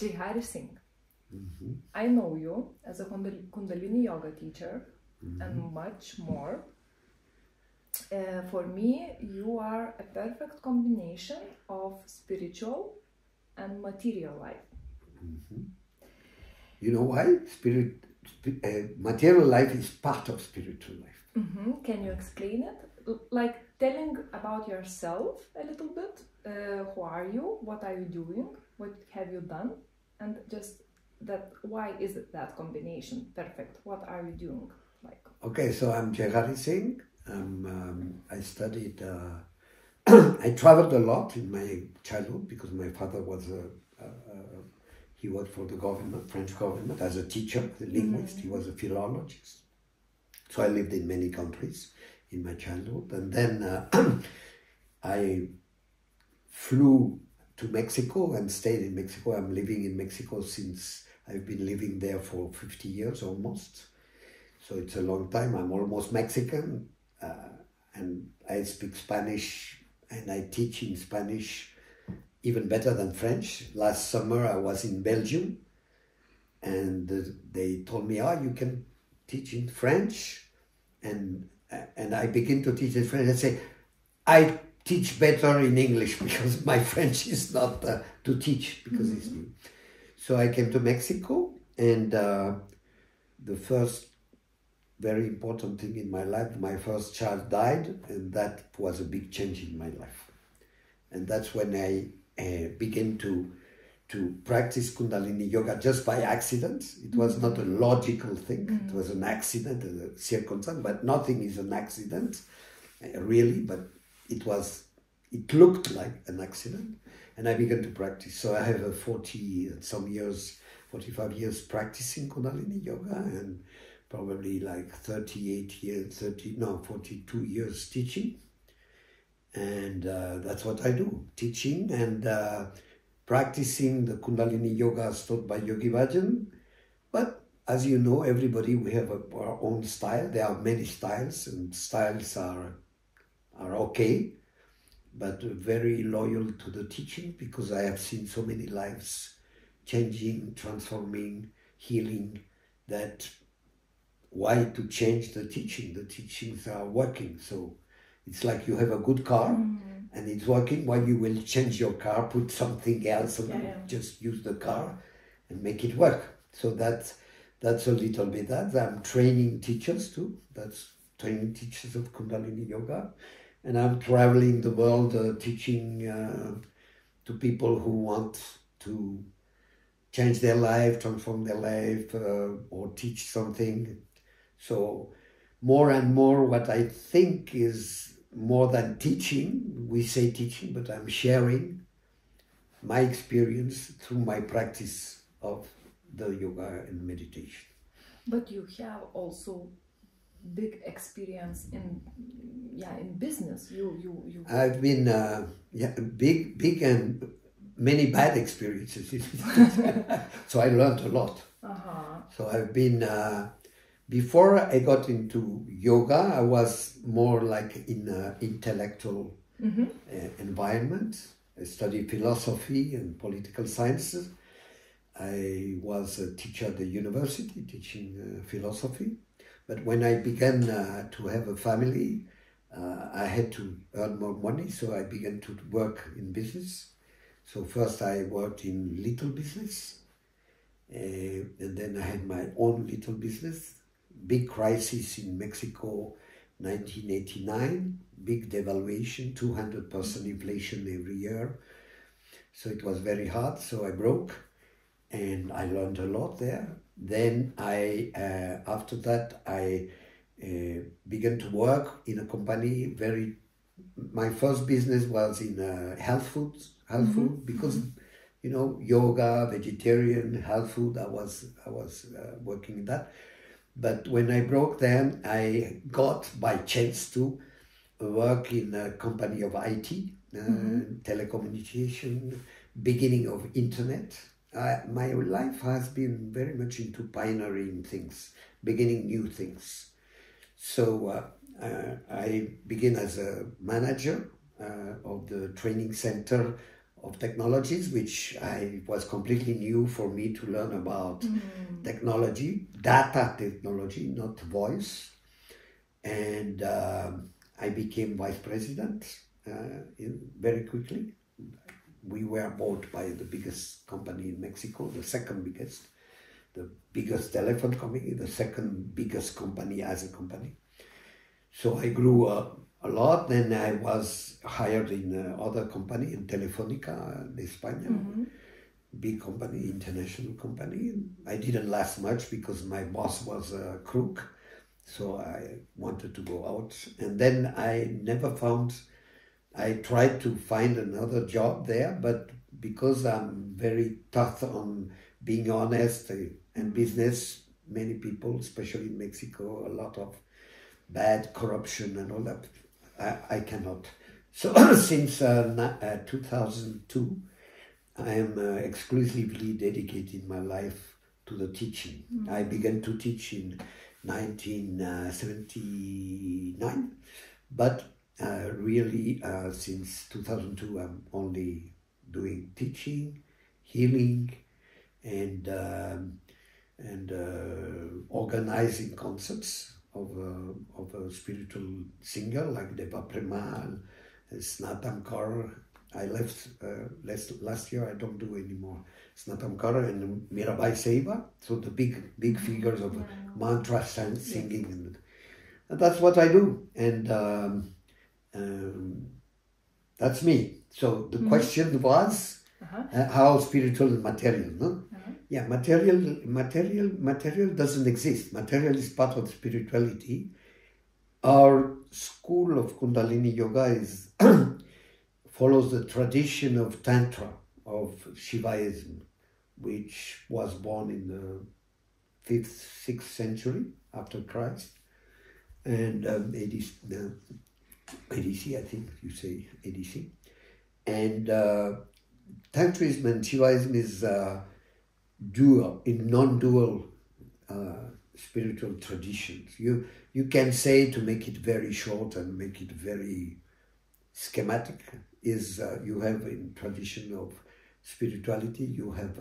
Hari Singh. I know you as a Kundalini Yoga teacher and much more. For me, you are a perfect combination of spiritual and material life. You know why? Material life is part of spiritual life. Can you explain it? Like telling about yourself a little bit. Who are you? What are you doing? What have you done? And just that, why is it that combination perfect? What are you doing? Okay, so I'm Hari Singh. I studied, I traveled a lot in my childhood because my father was he worked for the government, French government, as a teacher, a linguist. He was a philologist. So I lived in many countries in my childhood. And then I flew to Mexico and stayed in Mexico. I'm living in Mexico since I've been living there for 50 years almost. So it's a long time. I'm almost Mexican. And I speak Spanish and I teach in Spanish even better than French. Last summer I was in Belgium and they told me, you can teach in French. And I begin to teach in French. I say, I teach better in English because my French is not to teach because it's new. So I came to Mexico and the first very important thing in my life, my first child died, and that was a big change in my life. And that's when I began to practice Kundalini Yoga just by accident. It was not a logical thing. It was an accident, a circumstance, but nothing is an accident, really, but it looked like an accident. And I began to practice. So I have 45 years practicing Kundalini Yoga, and probably like 42 years teaching. And that's what I do, teaching and practicing the Kundalini Yoga taught by Yogi Bhajan. But as you know, everybody, we have our own style. There are many styles, and styles are okay, but very loyal to the teaching because I have seen so many lives changing, transforming, healing, that why to change the teaching? The teachings are working. So it's like you have a good car and it's working. Why you will change your car, put something else, and just use the car and make it work. So that's a little bit that. I'm training teachers too. That's training teachers of Kundalini Yoga. And I'm traveling the world teaching to people who want to change their life, transform their life, or teach something. So more and more what I think is more than teaching, we say teaching, but I'm sharing my experience through my practice of the yoga and meditation. But you have also big experience in business. I've been big and many bad experiences. So I learned a lot. So I've been before I got into yoga, I was more like in an intellectual environment. I studied philosophy and political sciences. I was a teacher at the university teaching philosophy. But when I began to have a family, I had to earn more money, so I began to work in business. So first I worked in little business, and then I had my own little business. Big crisis in Mexico, 1989, big devaluation, 200% inflation every year. So it was very hard, so I broke, and I learned a lot there. Then after that, I began to work in a company. My first business was in health food, because yoga, vegetarian, health food. I was working in that. But when I broke, then I got by chance to work in a company of IT, telecommunication, beginning of internet. My life has been very much into pioneering things, beginning new things. So I began as a manager of the training center of technologies, which I was completely new for me to learn about technology, data technology, not voice. And I became vice president very quickly. We were bought by the biggest company in Mexico, the second biggest, the biggest telephone company, the second biggest company as a company. So I grew up a lot. Then I was hired in other company, in Telefónica de España, big company, international company. I didn't last much because my boss was a crook. So I wanted to go out. And then I tried to find another job there, but because I'm very tough on being honest and business, many people, especially in Mexico, a lot of bad corruption and all that, I cannot. So since 2002, I am exclusively dedicating my life to the teaching. I began to teach in 1979, but really since 2002 I'm only doing teaching, healing, and organizing concerts of a spiritual singer like Deva Premal, Snatam Kaur. I left last year. I don't do anymore. Snatam Kaur and Mirabai Ceiba, so the big figures of mantra singing, and that's what I do. And that's me. So the question was how spiritual and material, no? Yeah, material doesn't exist. Material is part of spirituality. Our school of Kundalini Yoga follows the tradition of Tantra, of Shivaism, which was born in the 5th, 6th century after Christ. And ADC, I think you say ADC. And Tantrism and Shivaism is dual, in non-dual spiritual traditions. You can say, to make it very short and make it very schematic, is you have in tradition of spirituality, you have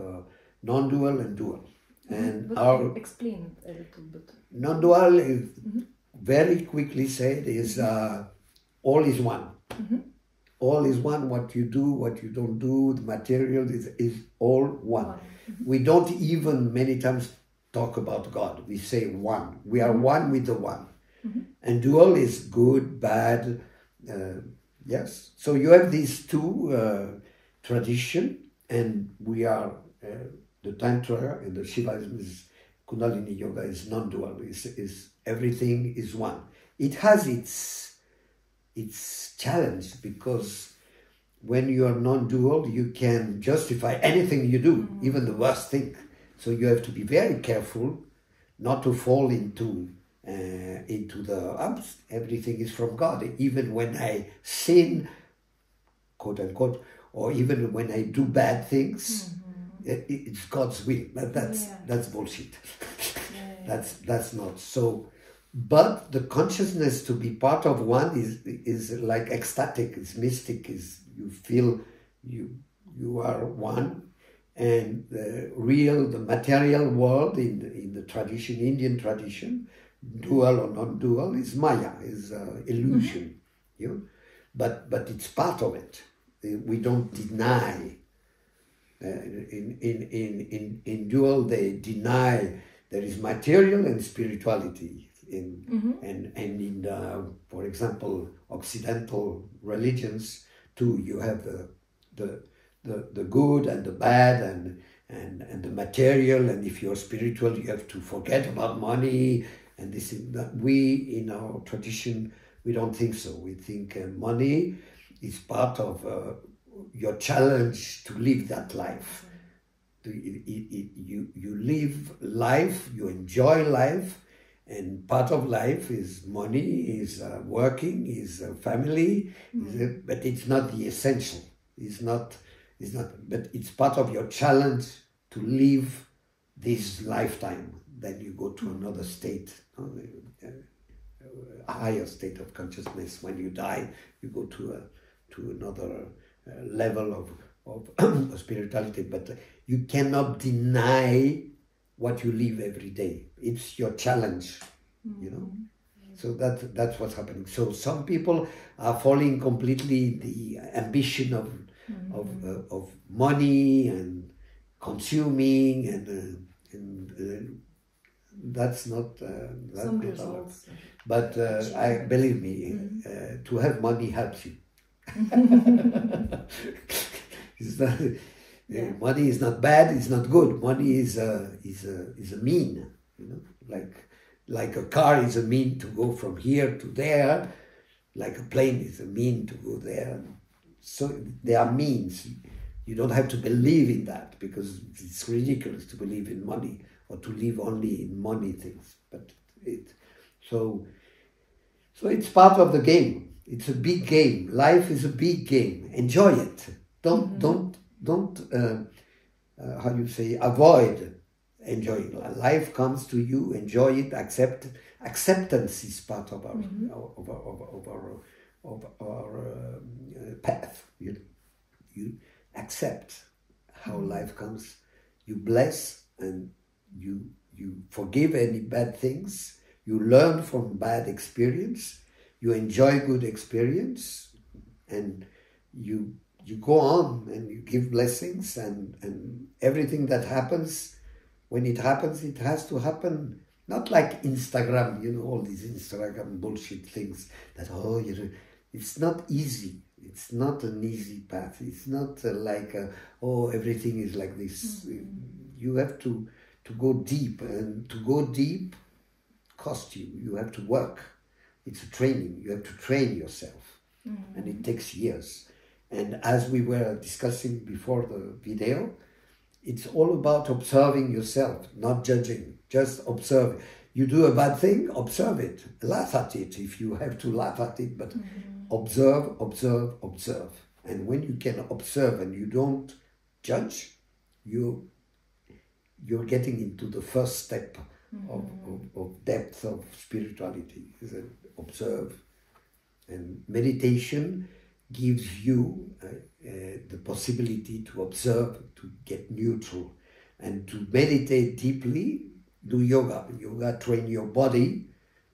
non-dual and dual. And but explain a little bit. Non-dual is very quickly said is all is one. All is one. What you do, what you don't do, the material is all one. We don't even many times talk about God. We say one. We are one with the one. And dual is good, bad. Yes. So you have these two tradition, and we are the Tantra and the Shivaism is Kundalini Yoga is non-dual. Is everything is one. It has its challenge, because when you are non-dual, you can justify anything you do, even the worst thing. So you have to be very careful not to fall into the everything is from God. Even when I sin, quote unquote, or even when I do bad things, it's God's will. That's bullshit. That's not so. But the consciousness to be part of one is like ecstatic, it's mystic, is you feel you are one, and the material world in the tradition, Indian tradition, dual or non-dual, is Maya, is illusion. But it's part of it. We don't deny. In dual, they deny there is material and spirituality. And in for example, Occidental religions too, you have the good and the bad and the material, and if you're spiritual, you have to forget about money. And this is that we in our tradition, we don't think so. We think money is part of your challenge to live that life. You live life, you enjoy life. And part of life is money, is working, is family, but it's not the essential. It's not. But it's part of your challenge to live this lifetime. Then you go to another state, a higher state of consciousness. When you die, you go to another level of spirituality, but you cannot deny what you live every day. It's your challenge, you know. So that's what's happening. So some people are falling completely in the ambition of money and consuming, and that's not some results. But I believe me, to have money helps you. It's not, money is not bad. It's not good. Money is a mean. You know, like a car is a mean to go from here to there. Like a plane is a mean to go there. So they are means. You don't have to believe in that, because it's ridiculous to believe in money or to live only in money things. But so it's part of the game. It's a big game. Life is a big game. Enjoy it. Don't how you say, avoid enjoying. Life comes to you. Enjoy it. Acceptance is part of our path. You accept how life comes. You bless, and you forgive any bad things. You learn from bad experience. You enjoy good experience, and you go on and you give blessings, and everything that happens, when it happens, it has to happen. Not like Instagram, you know, all these Instagram bullshit things that, it's not easy. It's not an easy path. It's not like, everything is like this. You have to go deep, and to go deep costs you. You have to work. It's a training. You have to train yourself, and it takes years. And as we were discussing before the video, it's all about observing yourself, not judging. Just observe. You do a bad thing, observe it. Laugh at it if you have to laugh at it, but observe, observe, observe. And when you can observe and you don't judge, you're getting into the first step of depth of spirituality. Observe. And meditation gives you the possibility to observe, to get neutral, and to meditate deeply. Do yoga. Yoga train your body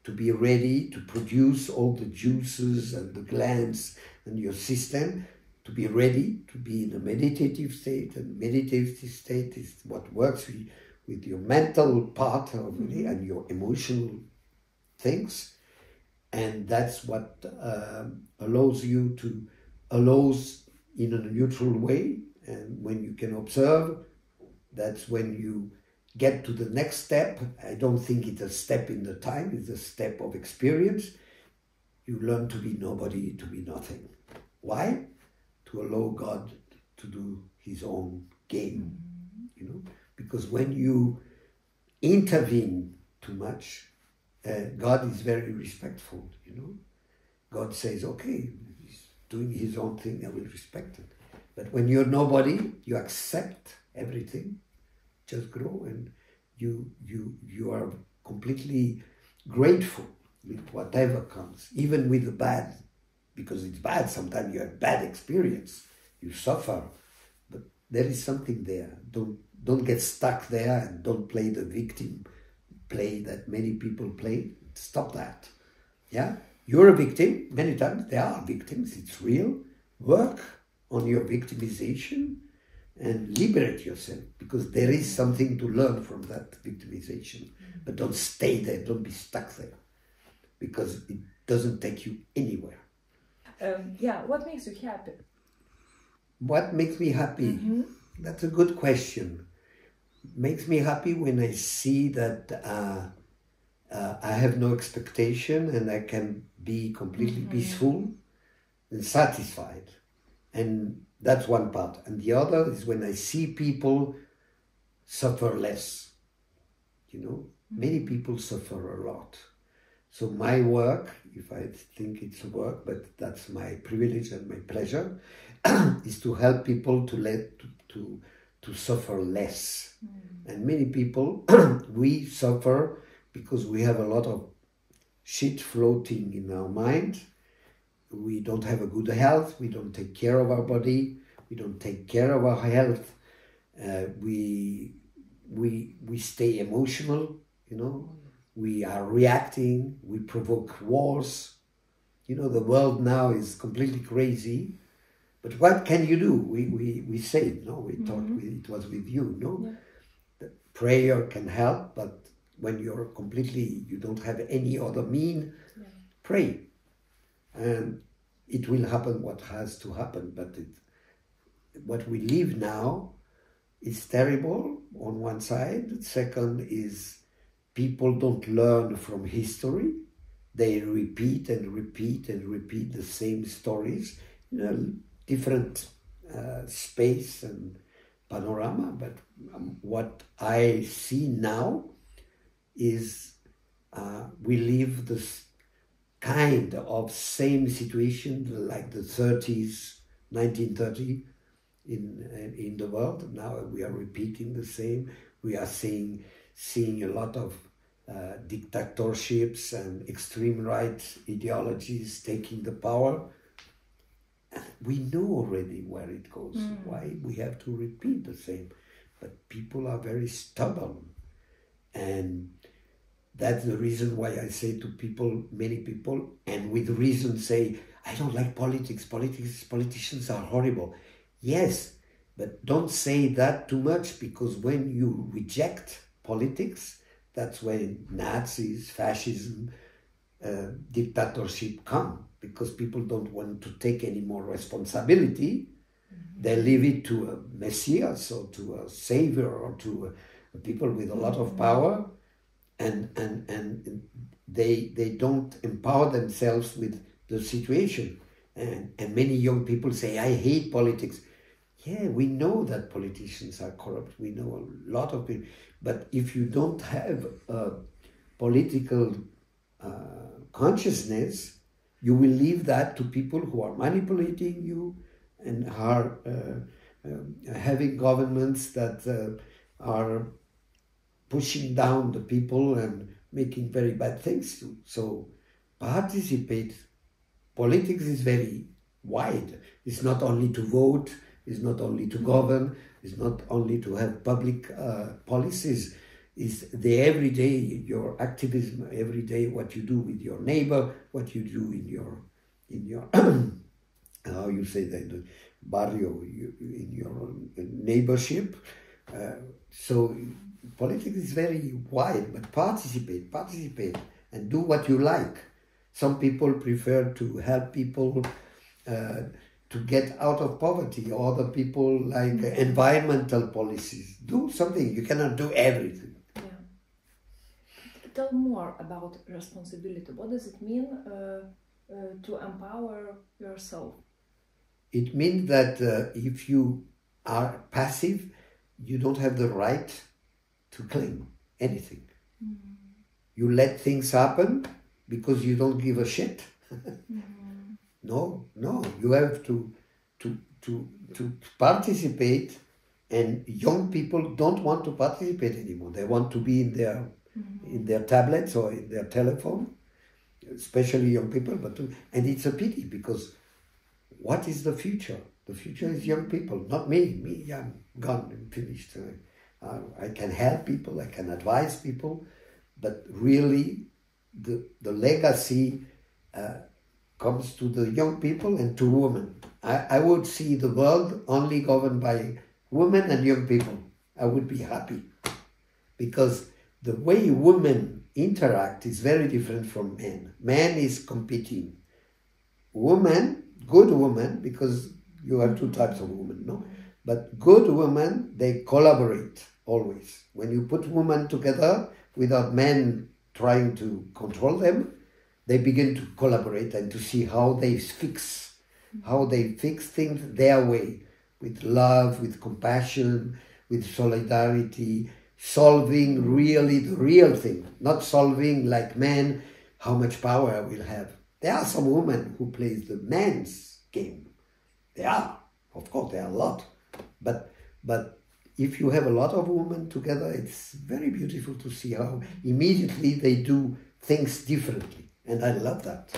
to be ready to produce all the juices and the glands and your system, to be ready to be in a meditative state. And meditative state is what works with your mental part of it and your emotional things. And that's what allows you to in a neutral way. And when you can observe, that's when you get to the next step. I don't think it's a step in the time, it's a step of experience. You learn to be nobody, to be nothing. Why? To allow God to do his own game, you know? Because when you intervene too much, God is very respectful, you know? God says, okay, he's doing his own thing, I will respect it. But when you're nobody, you accept everything, just grow, and you are completely grateful with whatever comes, even with the bad, because it's bad. Sometimes you have bad experience, you suffer, but there is something there. Don't get stuck there, and don't play the victim play that many people play. Stop that. Yeah, you're a victim. Many times there are victims. It's real. Work on your victimization and liberate yourself, because there is something to learn from that victimization. But don't stay there, don't be stuck there, because it doesn't take you anywhere. What makes you happy? What makes me happy? That's a good question. Makes me happy when I see that I have no expectation, and I can be completely peaceful and satisfied. And that's one part. And the other is when I see people suffer less. You know, many people suffer a lot. So my work, if I think it's a work, but that's my privilege and my pleasure, is to help people to suffer less. And many people, we suffer because we have a lot of shit floating in our mind. We don't have a good health, we don't take care of our body, we don't take care of our health, we stay emotional, you know, we are reacting, we provoke wars. You know, the world now is completely crazy, but what can you do? We said, no, we thought it was with you, no? Yeah. The prayer can help, but when you're completely, you don't have any other mean, pray. And it will happen what has to happen, but what we live now is terrible on one side. Second is people don't learn from history. They repeat and repeat and repeat the same stories in a different space and panorama. But what I see now is we live this kind of same situation like the 30s, 1930 in the world. Now we are repeating the same. We are seeing a lot of dictatorships and extreme right ideologies taking the power. And we know already where it goes. Why we have to repeat the same? But people are very stubborn. And that's the reason why I say to people, many people, and with reason say, I don't like politics. Politicians are horrible. Yes, but don't say that too much, because when you reject politics, that's when Nazis, fascism, dictatorship come, because people don't want to take any more responsibility. They leave it to a messias or to a savior or to people with a lot of power, and they don't empower themselves with the situation. And many young people say, I hate politics. Yeah, we know that politicians are corrupt. We know a lot of people. But if you don't have a political consciousness, you will leave that to people who are manipulating you and are having governments that are pushing down the people and making very bad things too. So participate. Politics is very wide. It's not only to vote, it's not only to govern, it's not only to have public policies. It's the everyday, your activism, every day, what you do with your neighbor, what you do in your how you say that, in the barrio, in your neighborship. So politics is very wide, but participate and do what you like. Some people prefer to help people to get out of poverty. Other people like environmental policies. Do something. You cannot do everything. Yeah. Tell more about responsibility. What does it mean to empower yourself? It means that if you are passive, you don't have the right to claim anything. You let things happen because you don't give a shit. No, you have to participate, and young people don't want to participate anymore. They want to be in their tablets or in their telephone, especially young people. And it's a pity, because what is the future? The future is young people, not me. Me, I'm gone and finished. I can help people, I can advise people, but really the legacy comes to the young people and to women. I would see the world only governed by women and young people. I would be happy, because the way women interact is very different from men. Man is competing. Women, good women, because you have two types of women, no? But good women, they collaborate always. When you put women together without men trying to control them, they begin to collaborate and to see how they fix things their way, with love, with compassion, with solidarity, solving really the real thing, not solving like men, how much power I will have. There are some women who play the man's game. There are, of course, there are a lot. But if you have a lot of women together, it's very beautiful to see how immediately they do things differently. And I love that.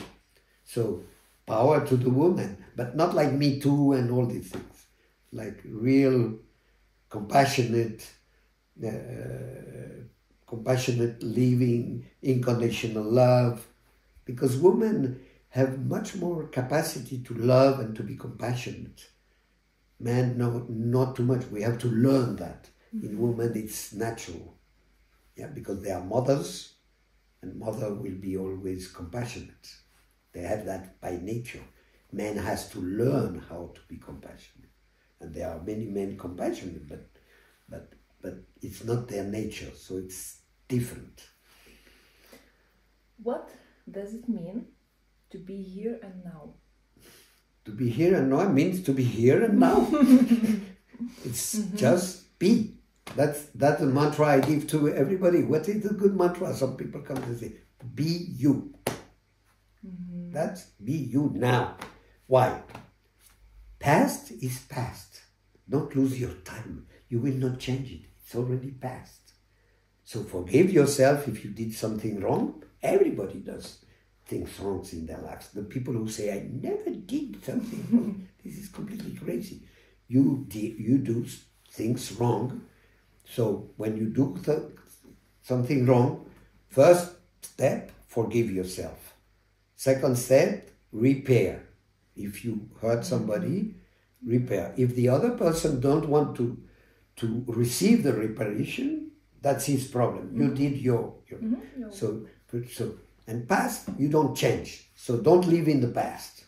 So power to the woman, but not like Me Too and all these things. like real compassionate, compassionate living, unconditional love, because women have much more capacity to love and to be compassionate. Men, no, not too much. We have to learn that. In women, it's natural. Yeah, because they are mothers, and mother will be always compassionate. They have that by nature. Man has to learn how to be compassionate. And there are many men compassionate, but it's not their nature, so it's different. What does it mean to be here and now? To be here and now means to be here and now. It's just be. That's the mantra I give to everybody. What is the good mantra? Some people come and say, be you. That's be you now. Why? Past is past. Don't lose your time. You will not change it. It's already past. So forgive yourself if you did something wrong. Everybody does things wrong in their lives. The people who say, I never did something wrong, this is completely crazy. You do things wrong. So when you do something wrong, first step, forgive yourself. Second step, repair. If you hurt somebody, repair. If the other person don't want to receive the reparation, that's his problem. You did your. So and past, you don't change. So don't live in the past.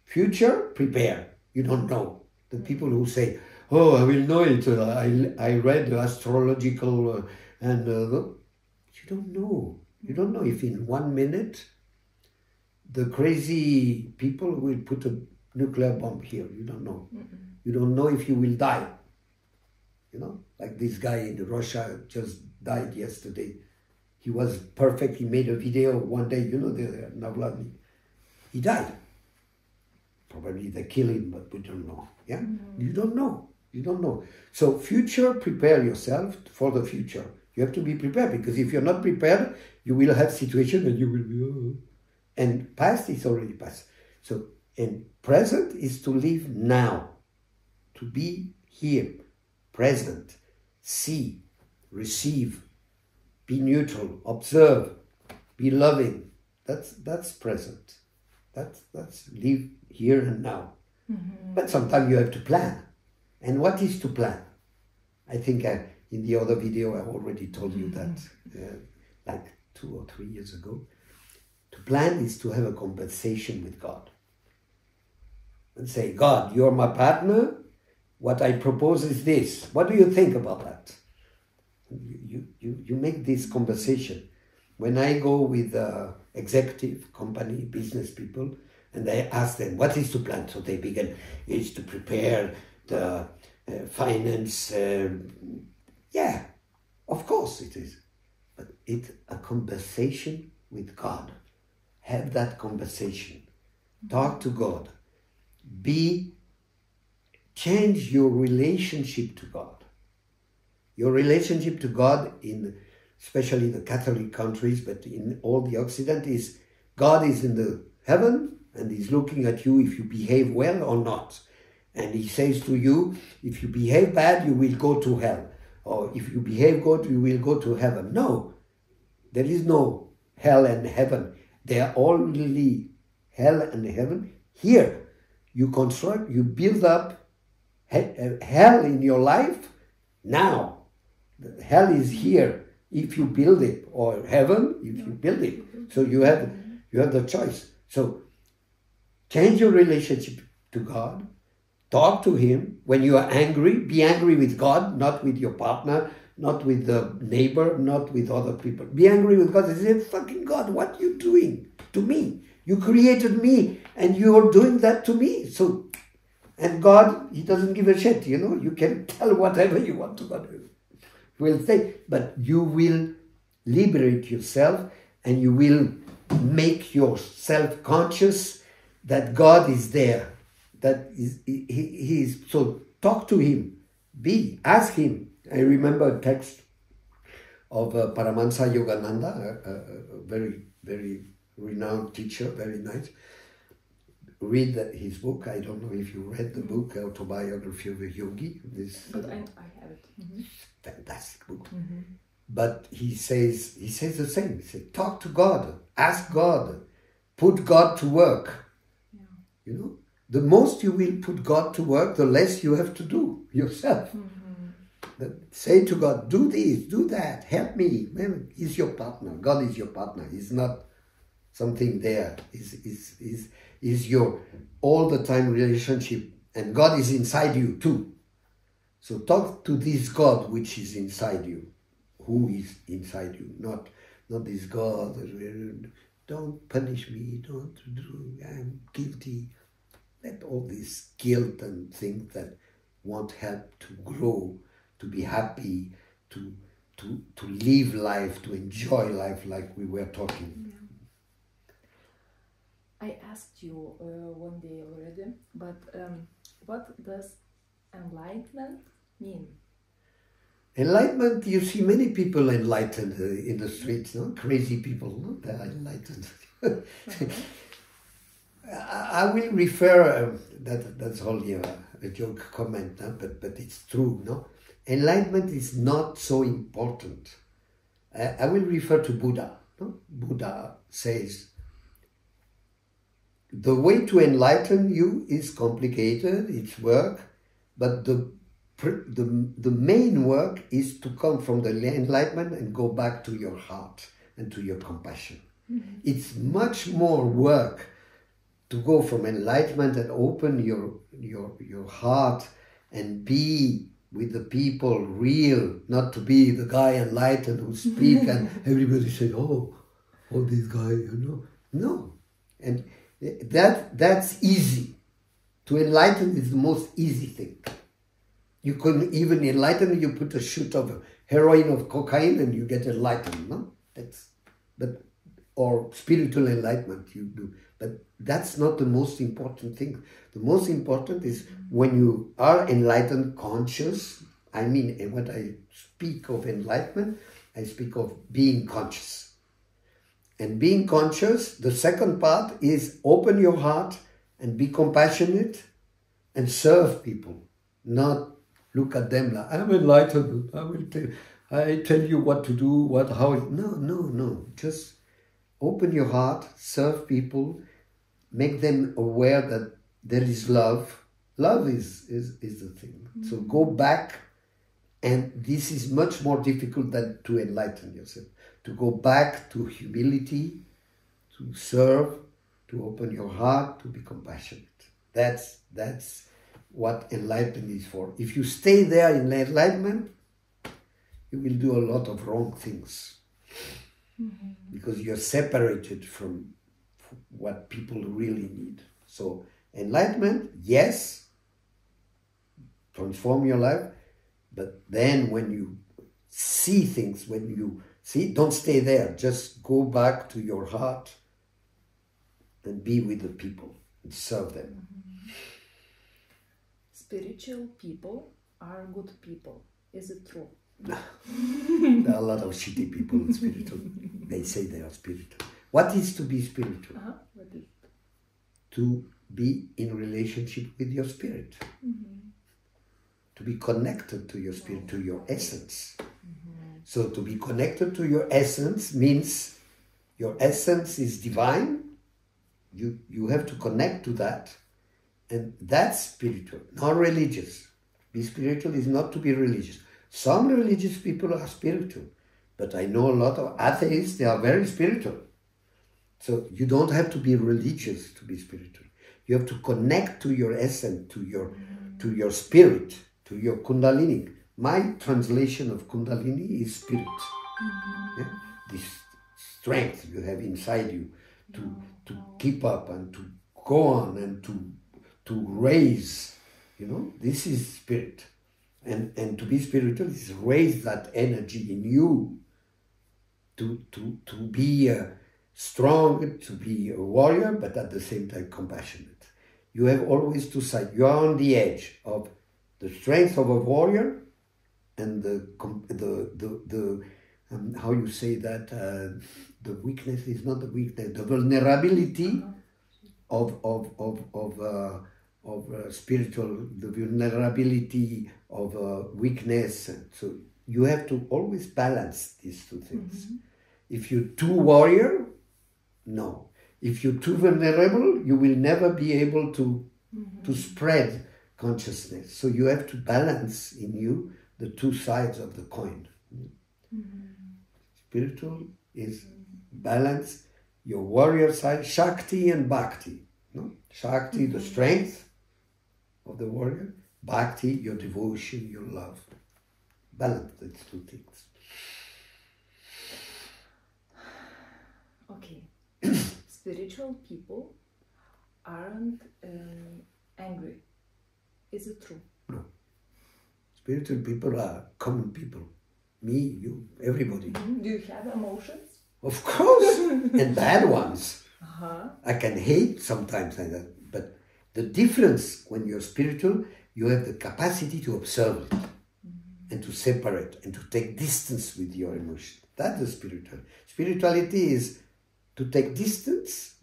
Future, prepare. You don't know. The people who say, oh, I will know it. I read the astrological and you don't know. You don't know if in 1 minute the crazy people will put a nuclear bomb here. You don't know. You don't know if you will die. You know, like this guy in Russia just died yesterday. He was perfect. He made a video one day. You know, the Navalny. He died. Probably they kill him, but we don't know. Yeah, you don't know. You don't know. So future, prepare yourself for the future. You have to be prepared, because if you're not prepared, you will have situation and you will be. And past is already past. So, and present is to live now, to be here, present, see, receive, be neutral, observe, be loving. That's present. That's live here and now. But sometimes you have to plan. And what is to plan? I think in the other video I already told you that, like 2 or 3 years ago. To plan is to have a conversation with God. And say, God, you're my partner. What I propose is this. What do you think about that? You make this conversation. When I go with executive company, business people, and I ask them, what is to plan? So they begin, it's to prepare the finance. Yeah, of course it is. But it's a conversation with God. Have that conversation. Talk to God. Change your relationship to God. Your relationship to God, especially in the Catholic countries, but in all the Occident, is God is in the heaven and He's looking at you if you behave well or not. And He says to you, if you behave bad, you will go to hell. Or if you behave good, you will go to heaven. No, there is no hell and heaven. They are only hell and heaven here. You construct, you build up hell in your life now. Hell is here if you build it, or heaven if you build it. So you have the choice. So change your relationship to God. Talk to Him. When you are angry, be angry with God, not with your partner, not with the neighbor, not with other people. Be angry with God and say, fucking God, what are you doing to me? You created me and you're doing that to me. So, and God, He doesn't give a shit, you know. You can tell whatever you want to God. Will say, but you will liberate yourself and you will make yourself conscious that God is there. That he is. So talk to Him. Ask Him. I remember a text of Paramahansa Yogananda, a very, very renowned teacher, very nice. read his book. I don't know if you read the book, Autobiography of a Yogi. But I have it. Fantastic book. But he says the same. He says, talk to God, ask God, put God to work. Yeah. You know, the most you will put God to work, the less you have to do yourself. Say to God, do this, do that, help me. Man, he's your partner. God is your partner. He's not something there. Is your all the time relationship, and God is inside you too. So talk to this God which is inside you, who is inside you, not this God. Don't punish me. Don't do. I'm guilty. Let all this guilt and things that won't help to grow, to be happy, to live life, to enjoy life, like we were talking. Yeah. I asked you one day already, but what does enlightenment mean? Enlightenment, you see many people enlightened in the streets, no? Crazy people, no? They are enlightened. I will refer, that's only a joke comment, no? But it's true, no? Enlightenment is not so important. I will refer to Buddha. No? Buddha says, the way to enlighten you is complicated, it's work, but the main work is to come from the enlightenment and go back to your heart and to your compassion. It's much more work to go from enlightenment and open your heart and be with the people real, not to be the guy enlightened who speak and everybody says, oh, this guy, you know. No. And that's easy. To enlighten is the most easy thing. You can even enlighten, you put a shoot of heroin or cocaine and you get enlightened, no? Or spiritual enlightenment you do. But that's not the most important thing. The most important is when you are enlightened, conscious. I mean, when I speak of enlightenment, I speak of being conscious. And being conscious, the second part is open your heart and be compassionate and serve people. Not look at them like, I'm enlightened, I tell you what to do, how. No. Just open your heart, serve people, make them aware that there is love. Love is the thing. So go back, and this is much more difficult than to enlighten yourself. To go back to humility, to serve, to open your heart, to be compassionate. That's what enlightenment is for. If you stay there in enlightenment, you will do a lot of wrong things. Because you're separated from what people really need. So enlightenment, yes, transform your life, but then when you see things, don't stay there, just go back to your heart and be with the people and serve them. Spiritual people are good people. Is it true? There are a lot of shitty people in spiritual. They say they are spiritual. What is to be spiritual? What is it? To be in relationship with your spirit. To be connected to your spirit, to your essence. So to be connected to your essence means your essence is divine. You have to connect to that. And that's spiritual, not religious. Be spiritual is not to be religious. Some religious people are spiritual, but I know a lot of atheists, they are very spiritual. So you don't have to be religious to be spiritual. You have to connect to your essence, to your spirit, to your Kundalini. My translation of Kundalini is spirit. Yeah? This strength you have inside you to keep up and to go on and to raise, this is spirit. And to be spiritual is raise that energy in you to be strong, to be a warrior, but at the same time compassionate. You have always two sides. You are on the edge of the strength of a warrior and the how you say that, the weakness is not the weakness, the vulnerability spiritual, the vulnerability of weakness. So you have to always balance these two things. If you're too warrior, no. If you're too vulnerable, you will never be able to spread consciousness. So you have to balance in you the two sides of the coin. Spiritual is balance your warrior side, Shakti and Bhakti. No? Shakti, the strength of the warrior. Bhakti, your devotion, your love. Balance these two things. Okay. Spiritual people aren't angry. Is it true? No. Spiritual people are common people. Me, you, everybody. Do you have emotions? Of course, and bad ones. I can hate sometimes, but the difference when you're spiritual, you have the capacity to observe it and to separate and to take distance with your emotion. That's the spiritual. Spirituality is to take distance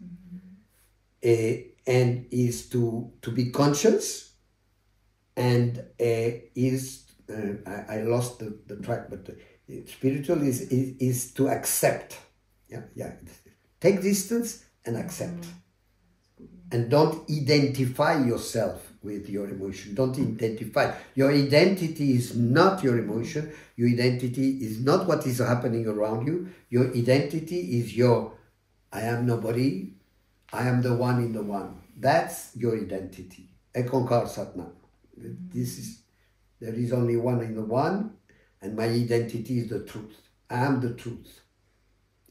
and is to be conscious and is, I lost the track, but spiritual is to accept. Yeah. Take distance and accept. And don't identify yourself with your emotion. Don't identify. Your identity is not your emotion. Your identity is not what is happening around you. Your identity is I am nobody. I am the one in the one. That's your identity. Ekonkar Satnam. There is only one in the one, and my identity is the truth. I am the truth.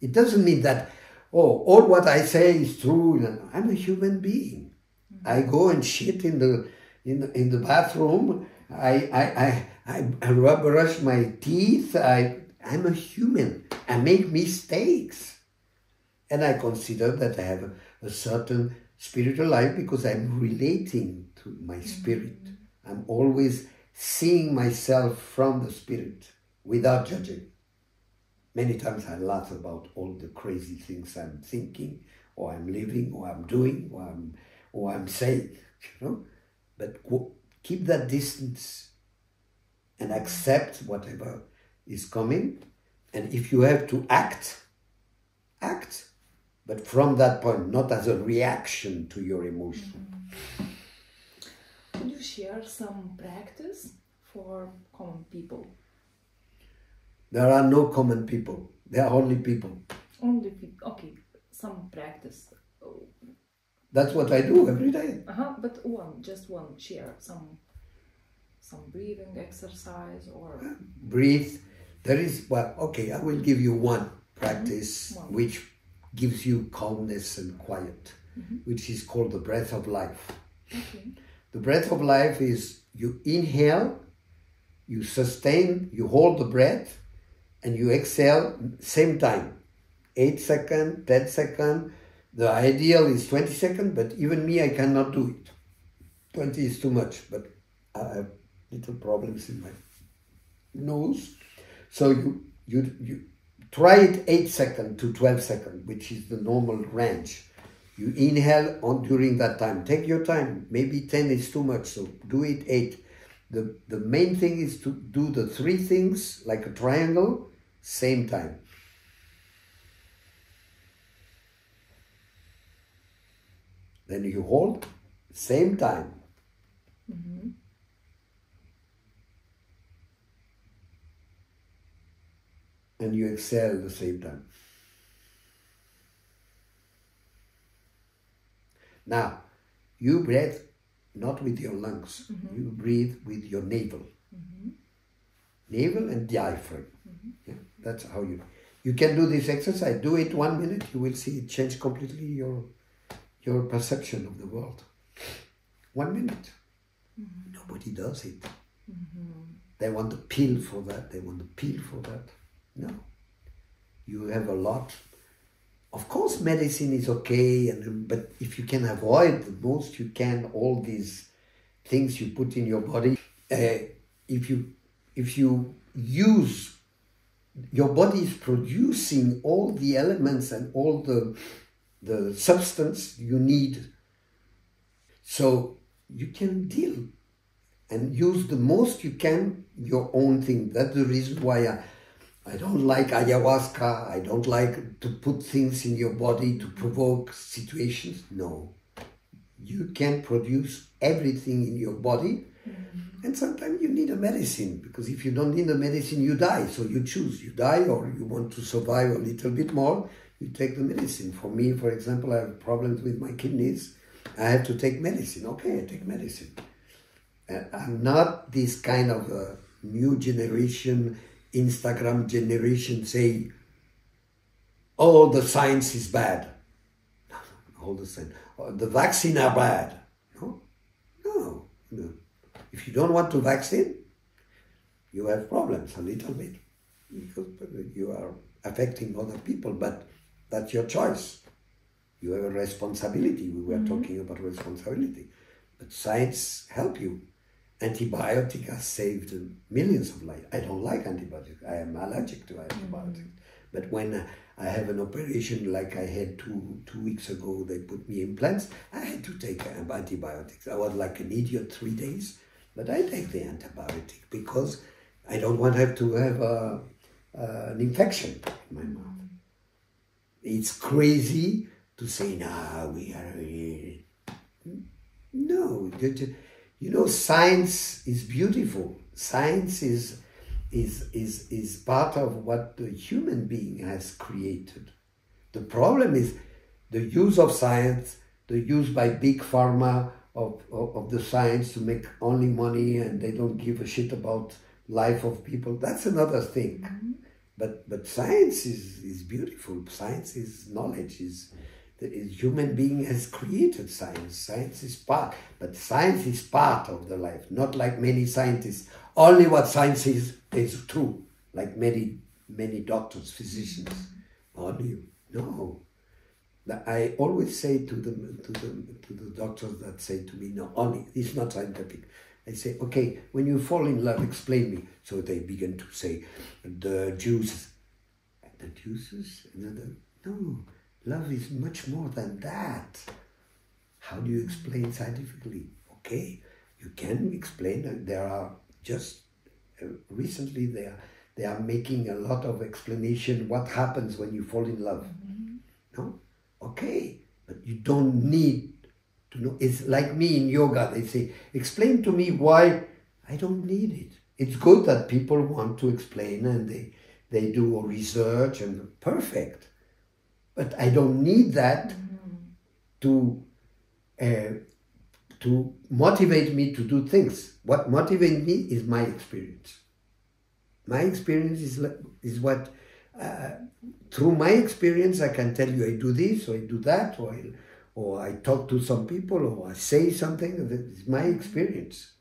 It doesn't mean that, all what I say is true. I'm a human being. I go and shit in the bathroom. I brush my teeth. I'm a human. I make mistakes. And I consider that I have a certain spiritual life because I'm relating to my spirit. I'm always seeing myself from the spirit without judging. Many times I laugh about all the crazy things I'm thinking, or I'm living, or I'm doing, or I'm saying, But keep that distance and accept whatever is coming. And if you have to act, but from that point, not as a reaction to your emotion. Could you share some practice for common people? There are no common people. There are only people. Only people. Okay, some practice. That's what I do every day. But just one. Share some breathing exercise or breathe. There is I will give you one practice which gives you calmness and quiet, which is called the breath of life. Okay. The breath of life is you inhale, you sustain, you hold the breath, and you exhale same time. 8 seconds, 10 seconds. The ideal is 20 seconds, but even me, I cannot do it. 20 is too much, but I have little problems in my nose. So you try it 8 seconds to 12 seconds, which is the normal range. You inhale during that time. Take your time. Maybe 10 is too much, so do it 8. The main thing is to do the 3 things like a triangle, same time. Then you hold, same time. And you exhale at the same time. Now, you breathe not with your lungs. You breathe with your navel. Navel and diaphragm. Yeah, that's how you can do this exercise. Do it 1 minute. You will see it change completely your perception of the world. 1 minute. Nobody does it. They want the pill for that. They want the pill for that. No. You have a lot. Of course, medicine is okay, but if you can avoid the most you can all these things you put in your body, if you use, your body is producing all the elements and all the substance you need So you can deal and use the most you can your own thing. That's the reason why I don't like ayahuasca. I don't like to put things in your body to provoke situations. No. You can produce everything in your body. And sometimes you need a medicine, because if you don't need a medicine, you die. So you choose, you die, or you want to survive a little bit more, you take the medicine. For me, for example, I have problems with my kidneys. I have to take medicine. Okay, I take medicine. I'm not this kind of new generation, Instagram generation say, all the science is bad. No, all the science. The vaccine are bad. No. If you don't want to vaccine, you have problems a little bit, because you are affecting other people, but that's your choice. You have a responsibility. We were talking about responsibility. But science help you. Antibiotics have saved millions of lives. I don't like antibiotics. I am allergic to antibiotics. But when I have an operation like I had two weeks ago, they put me implants, I had to take antibiotics. I was like an idiot 3 days, but I take the antibiotic because I don't want to have an infection in my mouth. It's crazy to say, no, we are... No, you know, science is beautiful. Science is part of what the human being has created. The problem is the use of science, the use by big pharma of the science to make only money, and they don't give a shit about life of people. That's another thing. But science is beautiful. Science is knowledge. The human being has created science. Science is part, but science is part of the life. Not like many scientists. Only what science is true. Like many doctors, physicians. Only no. I always say to the doctors that say to me, no, only it's not scientific. I say, okay, when you fall in love, explain me. So they begin to say, the juices. The juices? No, love is much more than that. How do you explain scientifically? Okay, you can explain. There are just, recently they are making a lot of explanation what happens when you fall in love. No? Okay, but you don't need to know. It's like me in yoga. They say, explain to me why. I don't need it. It's good that people want to explain and they do research and perfect. But I don't need that to motivate me to do things. What motivates me is my experience. My experience is what, through my experience, I can tell you I do this or I do that, or I talk to some people, or I say something. It's my experience.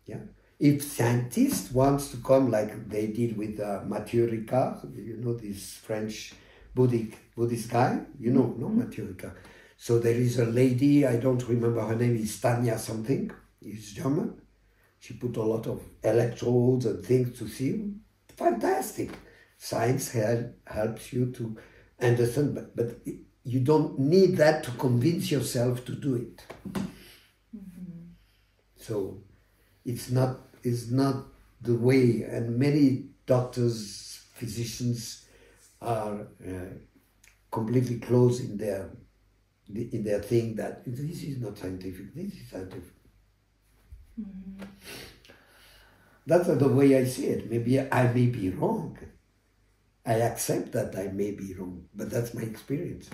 Yeah. If scientists wants to come like they did with Mathieu Ricard, you know, this French Buddhist guy, you know, no, Mathieu Ricard. So there is a lady, I don't remember her name, is Tanya something, is German. She put a lot of electrodes and things to see. Fantastic. Science helps you to understand, but you don't need that to convince yourself to do it. So it's not the way, and many doctors, physicians are completely closed in their thing that this is not scientific, this is scientific. That's the way I see it. Maybe I may be wrong. I accept that I may be wrong, but that's my experience.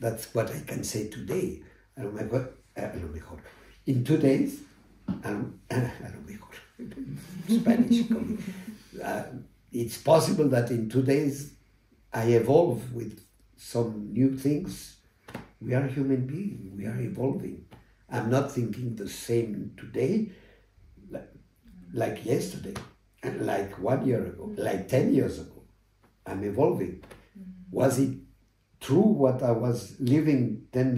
That's what I can say today. In 2 days, Spanish. It's possible that in 2 days I evolve with some new things. We are human beings. We are evolving. I'm not thinking the same today like yesterday, and like 1 year ago, like 10 years ago. I'm evolving. Was it true what I was living 10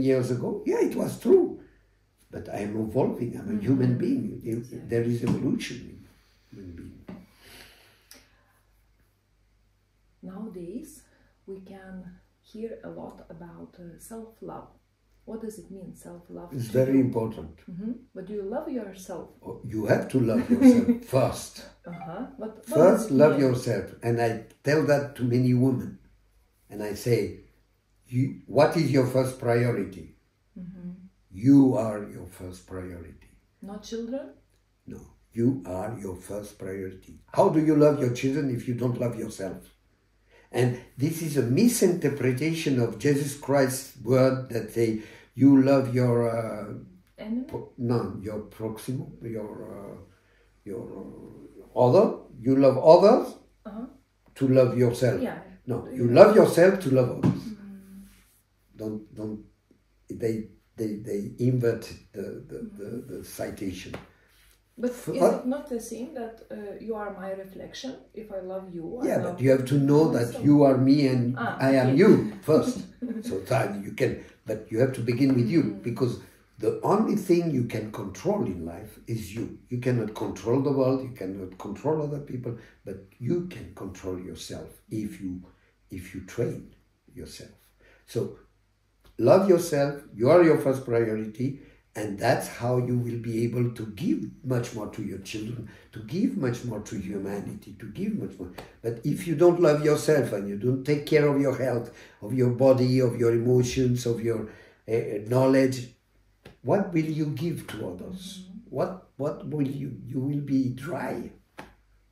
years ago? Yeah, it was true. But I'm evolving. I'm a human being. There is evolution in human being. Nowadays, we can hear a lot about self-love. What does it mean, self-love? It's very important. But do you love yourself? You have to love yourself first. First, love yourself. And I tell that to many women. And I say, what is your first priority? You are your first priority. Not children? No, you are your first priority. How do you love your children if you don't love yourself? And this is a misinterpretation of Jesus Christ's word that say, you love your... enemy? Your proximal, your other. You love others to love yourself. Yeah. No, you love yourself to love others. Don't. They inverted the citation. But is it not the same that you are my reflection? If I love you, but you have to know that you are me and I am you first. So that you can, but you have to begin with you, because the only thing you can control in life is you. You cannot control the world, you cannot control other people, but you can control yourself if you train yourself. So love yourself, you are your first priority, and that's how you will be able to give much more to your children, to give much more to humanity, to give much more. But if you don't love yourself and you don't take care of your health, of your body, of your emotions, of your knowledge, what will you give to others? What will you will be dry.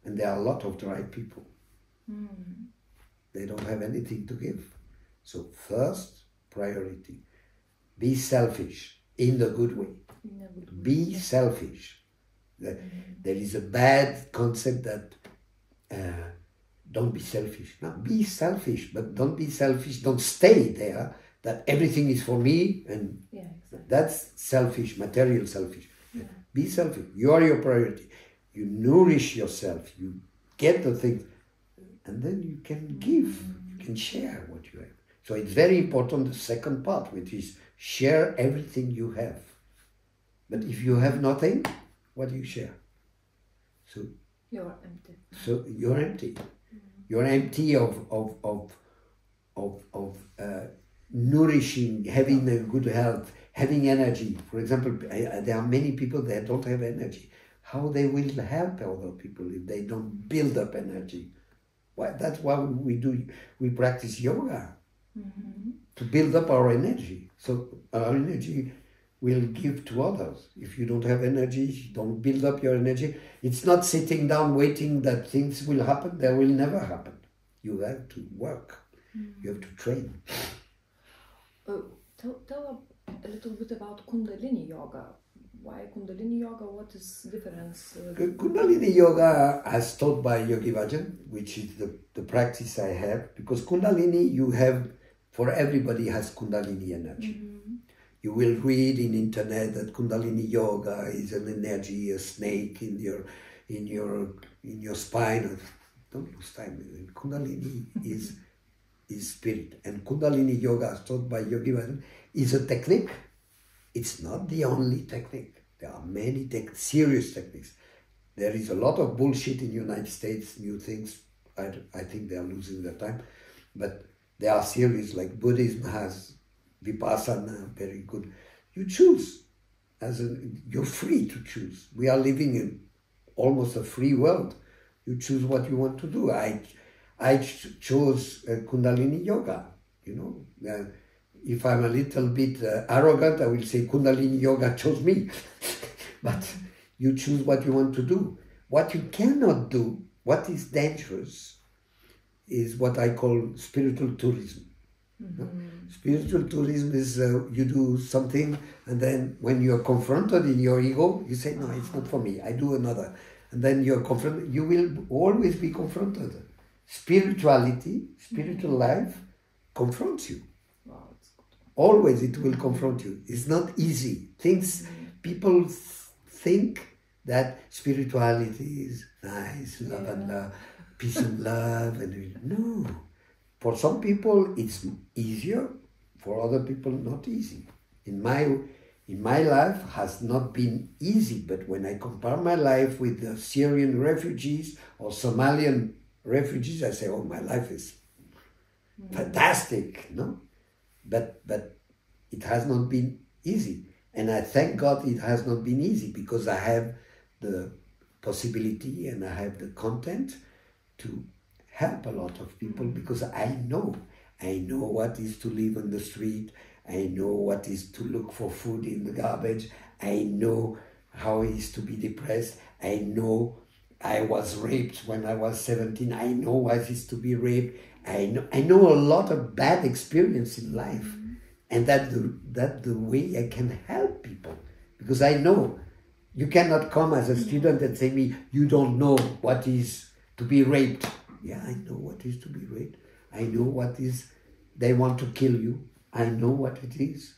And there are a lot of dry people. They don't have anything to give. So first priority, be selfish in the good way. Be selfish. There is a bad concept that don't be selfish. No, be selfish, but don't be selfish. Don't stay there that everything is for me, and that's selfish, material selfish. Be selfish. You are your priority. You nourish yourself. You get the things, and then you can give. You can share what you have. So it's very important, the second part, which is share everything you have. But if you have nothing, what do you share? So you're empty. So you're empty. You're empty of nourishing, having a good health, having energy. For example, there are many people that don't have energy. How they will help other people if they don't build up energy? Why? That's why we practice yoga. To build up our energy. So our energy will give to others. If you don't have energy, you don't build up your energy. It's not sitting down waiting that things will happen. They will never happen. You have to work. You have to train. Tell a little bit about Kundalini Yoga. Why Kundalini Yoga? What is the difference? Kundalini Yoga, as taught by Yogi Bhajan, which is the practice I have, because Kundalini you have, for everybody has Kundalini energy. You will read in internet that Kundalini Yoga is an energy, a snake in your spine. Don't lose time. Kundalini is spirit, and Kundalini Yoga, as taught by Yogi Bhajan, is a technique. It's not the only technique. There are many serious techniques. There is a lot of bullshit in the United States, new things. I think they are losing their time, but they are serious, like Buddhism has Vipassana, very good. You choose. You're free to choose. We are living in almost a free world. You choose what you want to do. I chose Kundalini Yoga, if I'm a little bit arrogant, I will say Kundalini Yoga chose me. But you choose what you want to do. What you cannot do, what is dangerous, is what I call spiritual tourism. Spiritual tourism is you do something, and then when you're confronted in your ego, you say, no, it's not for me, I do another. And then you're confronted, you will always be confronted. Spirituality, spiritual life confronts you. Always it will confront you. It's not easy. People think that spirituality is nice, love and love, peace and love, and no. For some people it's easier, for other people not easy. In my life has not been easy, but when I compare my life with the Syrian refugees or Somalian refugees, I say, oh, my life is fantastic, no? But it has not been easy. And I thank God it has not been easy, because I have the possibility and I have the content to help a lot of people, because I know what is to live on the street. I know what is to look for food in the garbage. I know how it is to be depressed. I know I was raped when I was 17. I know what it is to be raped. I know a lot of bad experience in life, and that's the way I can help people, because I know you cannot come as a student and say me, you don't know what is to be raped. Yeah, I know what is to be raped. I know what is they want to kill you. I know what it is.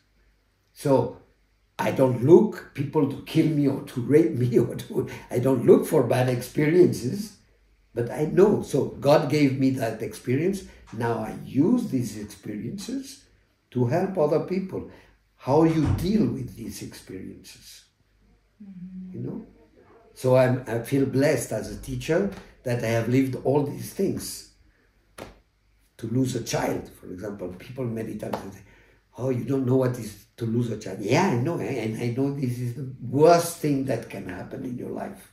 So I don't look people to kill me or to rape me I don't look for bad experiences, but I know. So God gave me that experience. Now I use these experiences to help other people. How you deal with these experiences, you know? So I feel blessed as a teacher that I have lived all these things. To lose a child, for example, people many times say, oh, you don't know what is to lose a child. Yeah, I know, and I know this is the worst thing that can happen in your life.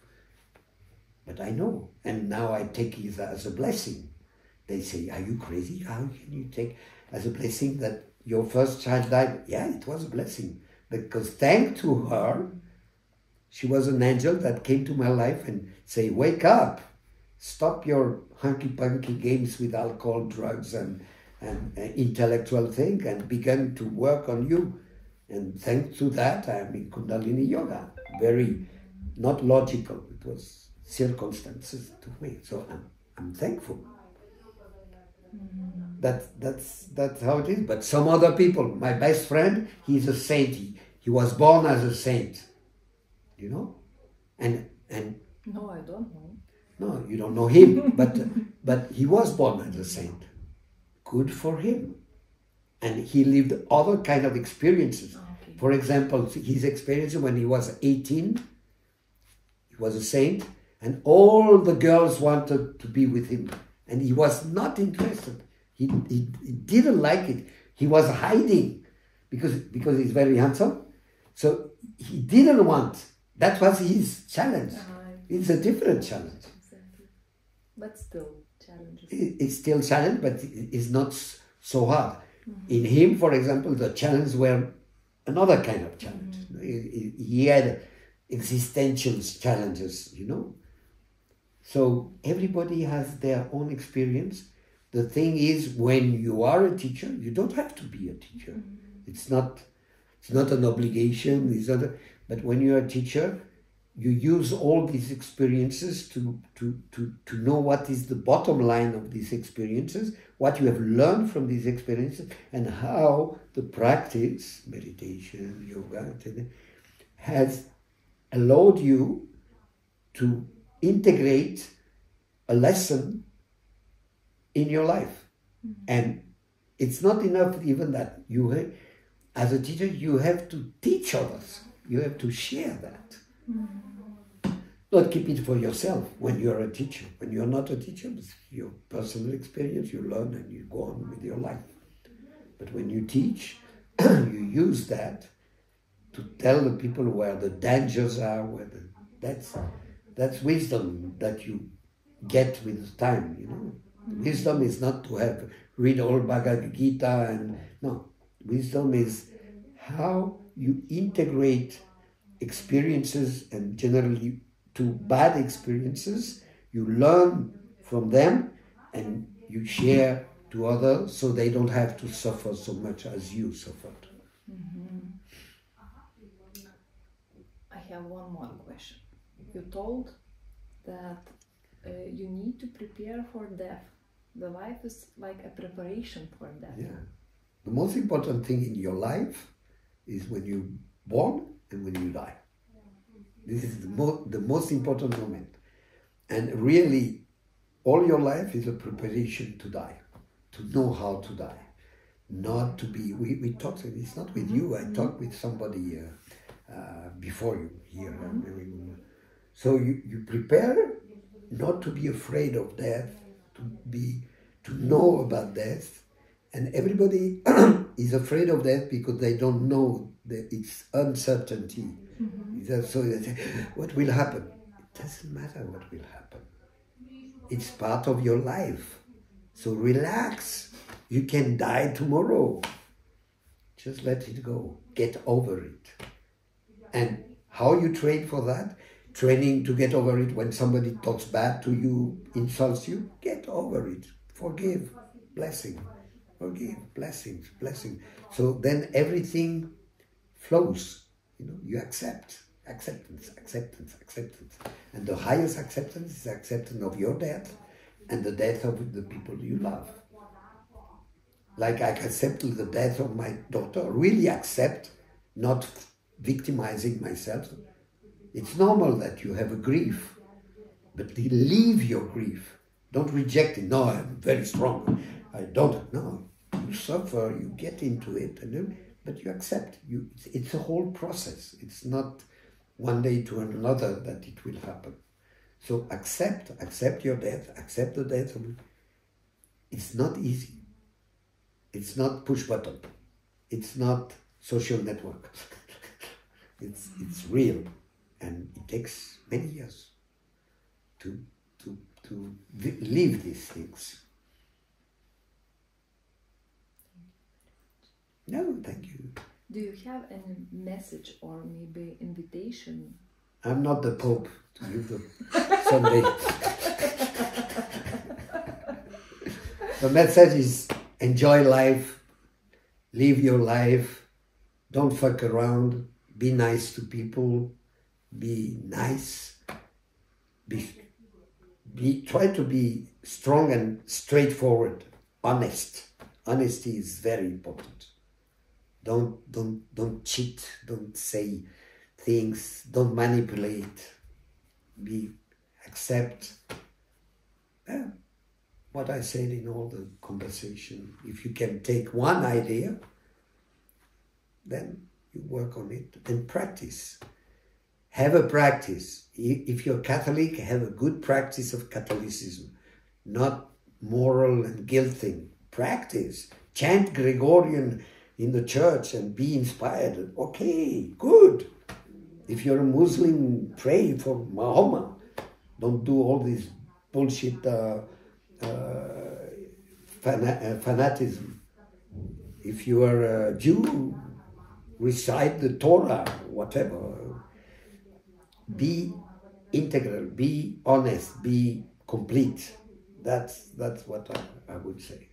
But I know, and now I take it as a blessing. They say, are you crazy? How can you take as a blessing that your first child died? Yeah, it was a blessing, because thanks to her, she was an angel that came to my life and say, wake up, stop your hunky-punky games with alcohol, drugs, and intellectual thing, and begin to work on you. And thanks to that, I'm in Kundalini Yoga. Very not logical. It was circumstances to me. So I'm thankful. That's how it is. But some other people, my best friend, he's a saint. He was born as a saint. You know? And no, I don't know. No, you don't know him, but he was born as a saint. Good for him. And he lived other kind of experiences. Okay. For example, his experience when he was 18, he was a saint, and all the girls wanted to be with him. And he was not interested. He didn't like it. He was hiding because he's very handsome. So he didn't want. That was his challenge. It's a different challenge. But still challenges. It's still challenge, but it's not so hard. In him, for example, the challenges were another kind of challenge. He had existential challenges, you know. So everybody has their own experience. The thing is, when you are a teacher, you don't have to be a teacher. It's not an obligation. But when you're a teacher, you use all these experiences to know what is the bottom line of these experiences, what you have learned from these experiences, and how the practice, meditation, yoga, has allowed you to integrate a lesson in your life. And it's not enough even that you, as a teacher, you have to teach others. You have to share that. Not keep it for yourself when you're a teacher. When you're not a teacher, it's your personal experience, you learn and you go on with your life. But when you teach, you use that to tell the people where the dangers are, that's wisdom that you get with time, you know. Wisdom is not to read all Bhagavad Gita and no. Wisdom is how you integrate experiences, and generally to bad experiences, you learn from them and you share to others so they don't have to suffer so much as you suffered. I have one more question. You told that you need to prepare for death. The life is like a preparation for death. Yeah. The most important thing in your life is when you're born and when you die. This is the most important moment. And really, all your life is a preparation to die, to know how to die. Not to be, we talked, it's not with you, I talked with somebody before you here. So you prepare not to be afraid of death, to know about death, And everybody is afraid of death because they don't know that it's uncertainty. So they say, what will happen? It doesn't matter what will happen. It's part of your life. So relax. You can die tomorrow. Just let it go. Get over it. And how you train for that? Training to get over it when somebody talks bad to you, insults you. Get over it. Forgive. Blessing. Forgive. Blessings. Blessing. So then everything flows. You know, you accept. Acceptance, acceptance, acceptance. And the highest acceptance is acceptance of your death and the death of the people you love. Like I accepted the death of my daughter, really accept, not victimizing myself. It's normal that you have a grief, but leave your grief. Don't reject it. No, I'm very strong. I don't. No, you suffer, you get into it, but you accept. It's a whole process. It's not one day to another that it will happen. So accept your death, accept the death of it. It's not easy. It's not push button. It's not social network. It's real, and it takes many years to live these things. No, thank you. Do you have any message or maybe invitation? I'm not the Pope to give the Sunday. The message is enjoy life, live your life, don't fuck around, be nice to people, be nice, try to be strong and straightforward, honest. Honesty is very important. Don't cheat, don't say things, don't manipulate, accept what I said in all the conversation. If you can take one idea, then you work on it and practice. Have a practice. If you're Catholic, have a good practice of Catholicism, not moral and guilt thing. Practice. Chant Gregorian in the church and be inspired. Okay, good. If you're a Muslim, pray for Muhammad. Don't do all this bullshit fanatism. If you are a Jew, recite the Torah, whatever. Be integral, be honest, be complete. That's what I would say.